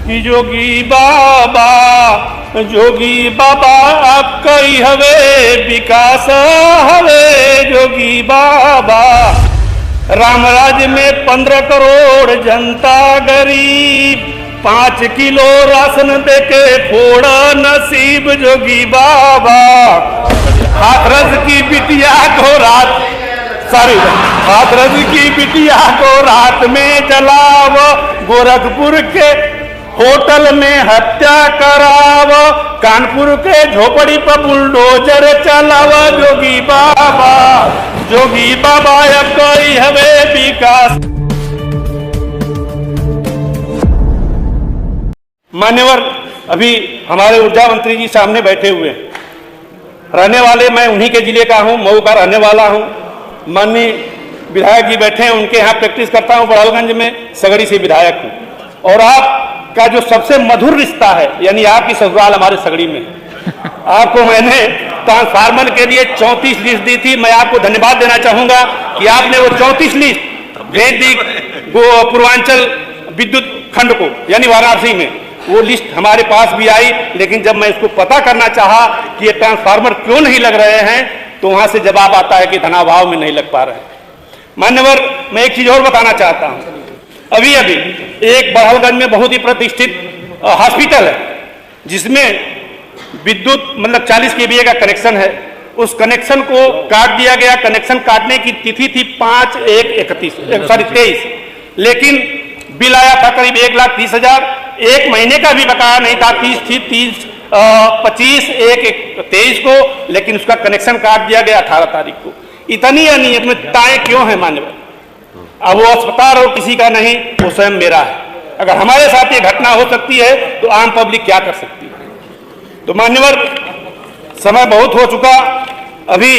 कि जोगी बाबा आपका ही हवे विकास हवे जोगी बाबा। राम राज्य में 15 करोड़ जनता गरीब, 5 किलो राशन देके फोड़ा नसीब जोगी बाबा। हाथरस की बिटिया को रात में जलाव, गोरखपुर के होटल में हत्या कराव, कानपुर के झोपड़ी पर बुलडोजर चलाव जोगी बाबा कोई हवे विकास। मान्यवर, अभी हमारे ऊर्जा मंत्री जी सामने बैठे हुए हैं। रहने वाले मैं उन्हीं के जिले का हूं, मऊ का रहने वाला हूं। माननीय विधायक जी बैठे हैं, उनके यहाँ प्रैक्टिस करता हूं बड़ालगंज में, सगड़ी से विधायक हूं। और आपका जो सबसे मधुर रिश्ता है, यानी आपकी ससुराल हमारे सगड़ी में। आपको मैंने ट्रांसफार्मर के लिए 34 लिस्ट दी थी। मैं आपको धन्यवाद देना चाहूंगा कि आपने वो 34 लिस्ट भेज दी पूर्वांचल विद्युत खंड को, यानी वाराणसी में। वो लिस्ट हमारे पास भी आई, लेकिन जब मैं इसको पता करना चाहा कि ये ट्रांसफार्मर क्यों नहीं लग रहे हैं, तो वहां से जवाब आता है कि धनाभाव में नहीं लग पा रहे हैं। मान्यवर, मैं एक चीज और बताना चाहता हूं। अभी एक बड़ालगंज में बहुत ही प्रतिष्ठित हॉस्पिटल है, जिसमें विद्युत मतलब 40 kVA का कनेक्शन है। उस कनेक्शन को काट दिया गया। कनेक्शन काटने की तिथि थी 5/1/23, लेकिन बिल आया था करीब 1,30,000। एक महीने का भी बकाया नहीं था, 25/1/23 को, लेकिन उसका कनेक्शन काट दिया गया 18 तारीख को। इतनी अनियमितताएं क्यों है मान्यवर? अब वो अस्पताल और किसी का नहीं, वो स्वयं मेरा है। अगर हमारे साथ ये घटना हो सकती है तो आम पब्लिक क्या कर सकती है? तो मान्यवर, समय बहुत हो चुका। अभी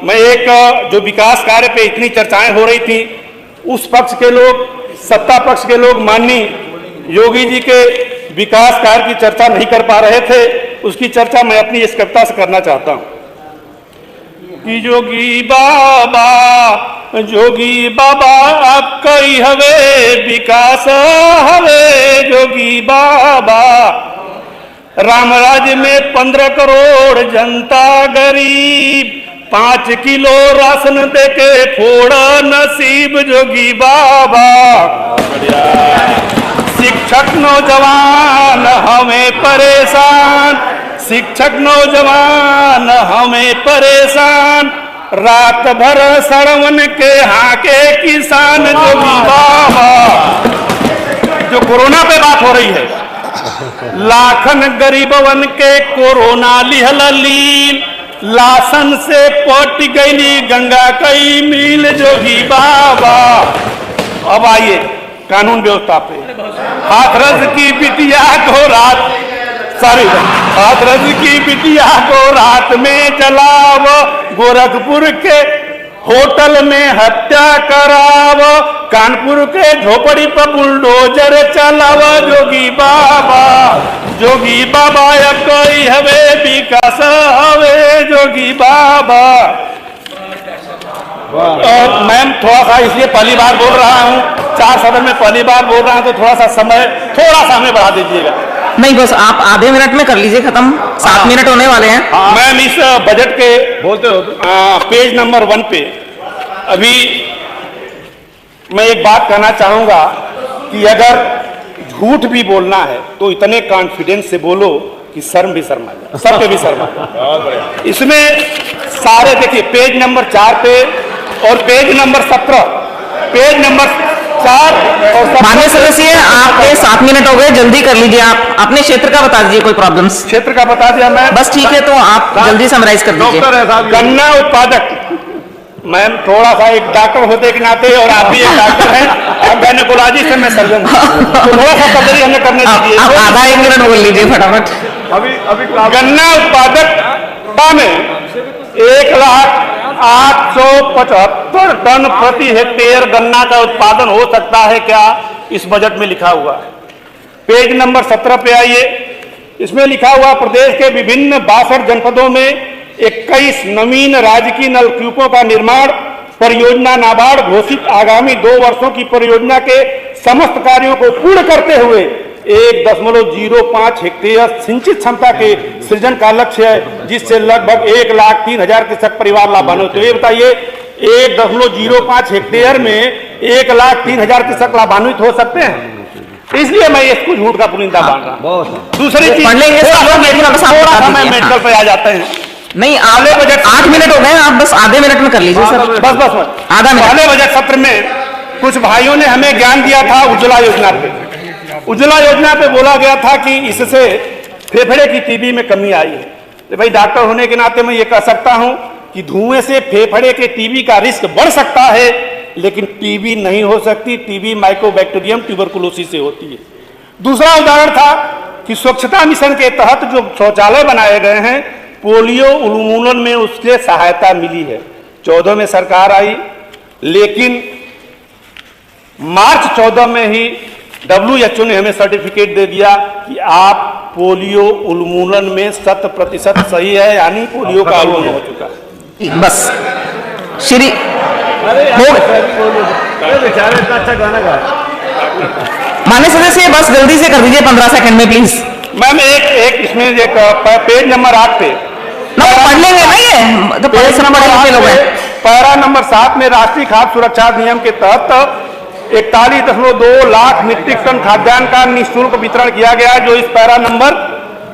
मैं एक जो विकास कार्य पे इतनी चर्चाएं हो रही थी, उस पक्ष के लोग, सत्ता पक्ष के लोग माननीय योगी जी के विकास कार्य की चर्चा नहीं कर पा रहे थे। उसकी चर्चा मैं अपनी इस कविता से करना चाहता हूं कि जोगी बाबा आपका ही हवे विकास हवे जोगी बाबा। राम राज्य में 15 करोड़ जनता गरीब, 5 किलो राशन देके फोड़ा नसीब जोगी बाबा। शिक्षक नौजवान हमें परेशान, शिक्षक नौजवान हमें परेशान, रात भर सड़वन के हाके किसान जोगी बाबा। जो कोरोना पे बात हो रही है, लाखन गरीबवन के कोरोना लिहल लील, लासन से पट गईली गंगा कई मील जोगी बाबा। अब आइए कानून व्यवस्था पे। हाथरस की बिटिया को रात में जलाव, गोरखपुर के होटल में हत्या कराव, कानपुर के झोपड़ी पर बुलडोजर चलाव जोगी बाबा कोई हवे विकास हवे जोगी बाबा। मैम, थोड़ा सा इसलिए पहली बार बोल रहा हूँ, 4 सदन में पहली बार बोल रहा हूँ, तो थोड़ा सा हमें बढ़ा दीजिएगा। नहीं, बस आप आधे मिनट में कर लीजिए खत्म। 7 मिनट होने वाले हैं। मैम, इस बजट के बोलते हो पेज नंबर 1 पे अभी मैं एक बात कहना चाहूंगा कि अगर झूठ भी बोलना है तो इतने कॉन्फिडेंस से बोलो कि शर्म भी शर्मा जाए, सब पे भी शर्मा जाए। इसमें सारे देखिए, पेज नंबर 4 पे और पेज नंबर 17, पेज नंबर 4 और 17। माननीय सदस्य, आपके 7 मिनट हो गए, जल्दी कर लीजिए। आप अपने क्षेत्र का बता दीजिए, कोई प्रॉब्लम्स? क्षेत्र का बता दिया मैं। बस ठीक है, तो आप जल्दी समराइज कर दीजिए। गन्ना उत्पादक, मैम थोड़ा सा एक डॉक्टर होते के नाते, और आप भी एक डॉक्टर हैं, आप गायनेकोलॉजिस्ट हैं, मैं सर्जन हूं, तो थोड़ा सा कदरी हमें करने दीजिए। आधा 1 मिनट बोल लीजिए फटाफट। अभी गन्ना उत्पादक में 1,08,75 टन प्रति हेक्टेयर गन्ना का उत्पादन हो सकता है क्या? इस बजट में लिखा हुआ है। पेज नंबर 17 पे आइए। इसमें लिखा हुआ प्रदेश के विभिन्न 62 जनपदों में 21 नवीन राजकीय नलकूपों का निर्माण परियोजना नाबार्ड घोषित आगामी 2 वर्षों की परियोजना के समस्त कार्यों को पूर्ण करते हुए 1.05 हेक्टेयर सिंचित क्षमता के सृजन का लक्ष्य है, जिससे लगभग 1,03,000 कृषक परिवार लाभान्वित। तो ये बताइए 1.05 हेक्टेयर में 1,03,000 कृषक लाभान्वित हो सकते हैं? इसलिए मैं इसको झूठ का पुलिंदा मान रहा हूं। दूसरी चीज, थोड़ा मैं मेडिकल पे आ जाते हैं। नहीं, आगे बजट 8 मिनट हो गए, आप बस आधे मिनट में कर लीजिए सर। बस आधा मिनट। पहले बजट सत्र में कुछ भाइयों ने हमें ज्ञान दिया था उज्ज्वला योजना पे। उज्ज्वला योजना पे बोला गया था कि इससे फेफड़े की टीबी में कमी आई है। तो भाई डॉक्टर होने के नाते मैं ये कह सकता हूं कि धुएं से फेफड़े के टीबी का रिस्क बढ़ सकता है, लेकिन टीबी नहीं हो सकती। टीबी माइकोबैक्टीरियम ट्यूबरकुलोसिस से होती है। दूसरा उदाहरण था कि स्वच्छता मिशन के तहत जो शौचालय बनाए गए हैं, पोलियो उन्मूलन में उसके सहायता मिली है। 14 में सरकार आई, लेकिन मार्च 14 में ही WHO ने हमें सर्टिफिकेट दे दिया कि आप पोलियो उन्मूलन में 100% सही है, यानी पोलियो का उन्मूलन हो चुका है। बस श्री माननीय सदस्य, बस जल्दी से कर दीजिए 15 सेकंड में प्लीज। मैम एक इसमें एक पेज नंबर 8 पे ना पढ़ लेंगे ना, ये तो पेज नंबर 8 पे लोग हैं। पैरा नंबर 7 में राष्ट्रीय खाद्य सुरक्षा अधिनियम के तहत 41.2 लाख मीट्रिक टन खाद्यान्न का निःशुल्क वितरण किया गया है, जो इस पैरा नंबर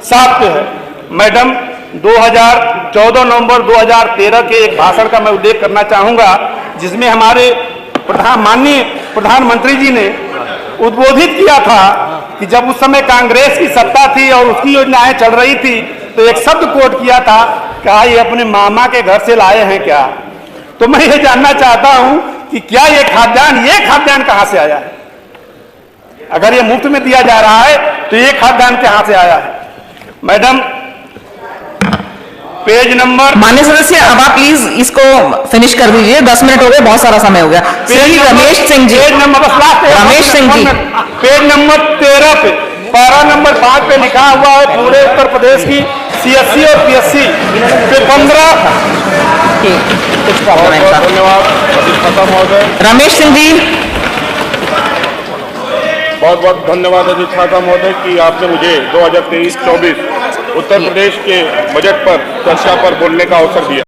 7 पे है। मैडम 14 नवंबर 2013 के एक भाषण का मैं उल्लेख करना चाहूंगा, जिसमें हमारे माननीय प्रधानमंत्री जी ने उद्बोधित किया था कि जब उस समय कांग्रेस की सत्ता थी और उसकी योजनाएं चल रही थी, तो एक शब्द कोट किया था, कहा ये अपने मामा के घर से लाए हैं क्या? तो मैं ये जानना चाहता हूं कि क्या ये खाद्यान्न कहां से आया है? अगर ये मुफ्त में दिया जा रहा है तो ये खाद्यान्न कहां से आया है? मैडम पेज नंबर, माननीय सदस्य अब आप प्लीज इसको फिनिश कर दीजिए, 10 मिनट हो गए, बहुत सारा समय हो गया। Shri Ramesh Singh ji, page number Ramesh Singh ji, page number 13 पे पैरा नंबर 5 पे लिखा हुआ है, पूरे उत्तर प्रदेश की CSC और PSC पे 15। धन्यवाद अधिष्ठाता महोदय। रमेश सिंह जी, बहुत बहुत धन्यवाद अधिष्ठाता महोदय कि आपने मुझे 2023-24 उत्तर प्रदेश के बजट पर चर्चा पर बोलने का अवसर दिया।